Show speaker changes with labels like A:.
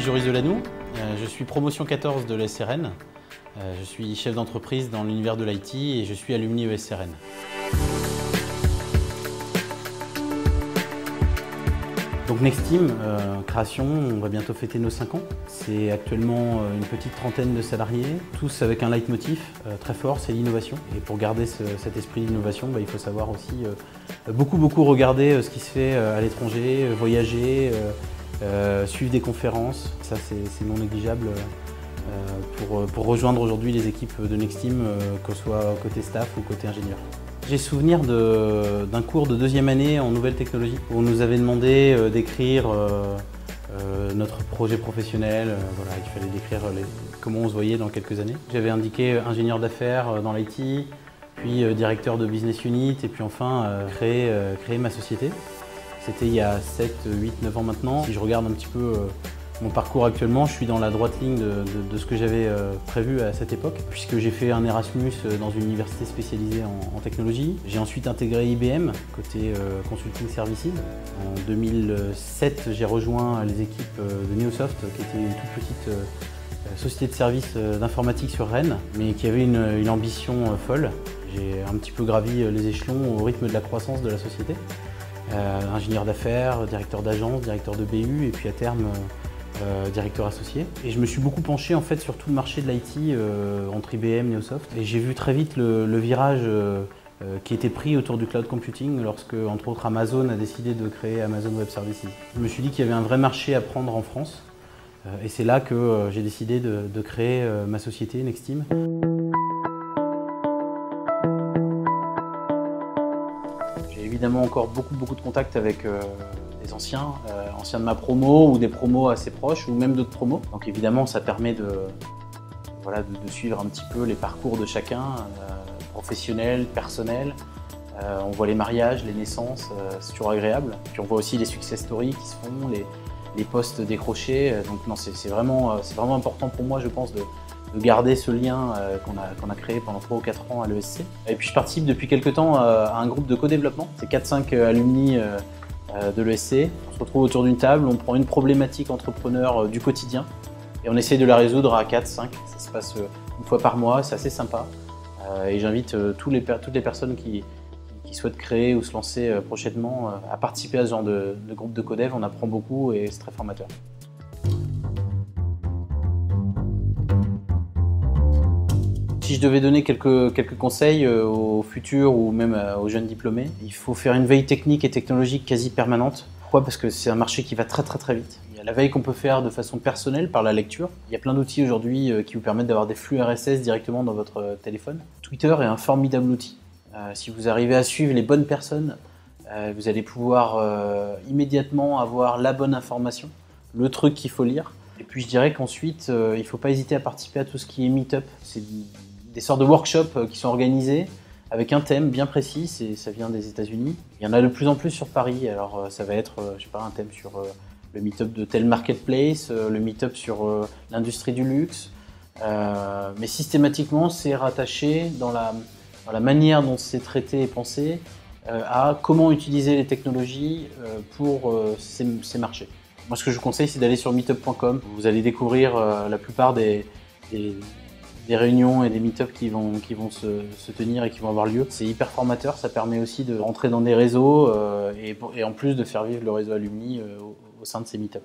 A: Joris Delanou, je suis promotion 14 de l'ESRN. Je suis chef d'entreprise dans l'univers de l'IT et je suis alumni ESRN. Donc Nexteam, création, on va bientôt fêter nos 5 ans. C'est actuellement une petite trentaine de salariés, tous avec un leitmotiv très fort, c'est l'innovation. Et pour garder cet esprit d'innovation, il faut savoir aussi beaucoup regarder ce qui se fait à l'étranger, voyager, suivre des conférences. Ça c'est non négligeable pour rejoindre aujourd'hui les équipes de Nexteam, que ce soit côté staff ou côté ingénieur. J'ai souvenir d'un cours de 2e année en nouvelles technologies où on nous avait demandé d'écrire notre projet professionnel. Voilà, il fallait décrire comment on se voyait dans quelques années. J'avais indiqué ingénieur d'affaires dans l'IT, puis directeur de business unit et puis enfin créer ma société. C'était il y a 7, 8, 9 ans maintenant. Si je regarde un petit peu mon parcours actuellement, je suis dans la droite ligne de ce que j'avais prévu à cette époque, puisque j'ai fait un Erasmus dans une université spécialisée en technologie. J'ai ensuite intégré IBM, côté Consulting Services. En 2007, j'ai rejoint les équipes de Neosoft, qui était une toute petite société de services d'informatique sur Rennes, mais qui avait une ambition folle. J'ai un petit peu gravi les échelons au rythme de la croissance de la société. Ingénieur d'affaires, directeur d'agence, directeur de BU, et puis à terme, directeur associé. Et je me suis beaucoup penché en fait sur tout le marché de l'IT entre IBM et Neosoft. Et j'ai vu très vite le virage qui était pris autour du cloud computing lorsque, entre autres, Amazon a décidé de créer Amazon Web Services. Je me suis dit qu'il y avait un vrai marché à prendre en France. Et c'est là que j'ai décidé de créer ma société Nexteam. J'ai évidemment encore beaucoup de contacts avec des anciens de ma promo ou des promos assez proches ou même d'autres promos. Donc évidemment ça permet de suivre un petit peu les parcours de chacun, professionnel, personnel. On voit les mariages, les naissances, c'est toujours agréable. Puis on voit aussi les success stories qui se font, les postes décrochés. Donc non, c'est vraiment important pour moi, je pense, de garder ce lien qu'on a créé pendant 3 ou 4 ans à l'ESC. Et puis je participe depuis quelques temps à un groupe de co-développement. C'est 4-5 alumni de l'ESC. On se retrouve autour d'une table, on prend une problématique entrepreneur du quotidien et on essaye de la résoudre à 4-5. Ça se passe une fois par mois, c'est assez sympa. Et j'invite toutes les personnes qui souhaitent créer ou se lancer prochainement à participer à ce genre de groupe de codev. On apprend beaucoup et c'est très formateur. Si je devais donner quelques conseils aux futurs ou même aux jeunes diplômés, il faut faire une veille technique et technologique quasi permanente. Pourquoi? Parce que c'est un marché qui va très vite. Il y a la veille qu'on peut faire de façon personnelle par la lecture. Il y a plein d'outils aujourd'hui qui vous permettent d'avoir des flux RSS directement dans votre téléphone. Twitter est un formidable outil. Si vous arrivez à suivre les bonnes personnes, vous allez pouvoir immédiatement avoir la bonne information, le truc qu'il faut lire. Et puis je dirais qu'ensuite, il ne faut pas hésiter à participer à tout ce qui est meet-up. C'est des sortes de workshops qui sont organisés avec un thème bien précis, ça vient des États-Unis. Il y en a de plus en plus sur Paris, alors ça va être je sais pas, un thème sur le meet-up de tel marketplace, le meet-up sur l'industrie du luxe, mais systématiquement c'est rattaché dans la manière dont c'est traité et pensé à comment utiliser les technologies pour ces marchés. Moi ce que je vous conseille c'est d'aller sur meetup.com, vous allez découvrir la plupart des réunions et des meet-ups qui vont se tenir et qui vont avoir lieu. C'est hyper formateur, ça permet aussi de rentrer dans des réseaux et en plus de faire vivre le réseau alumni au sein de ces meet-ups.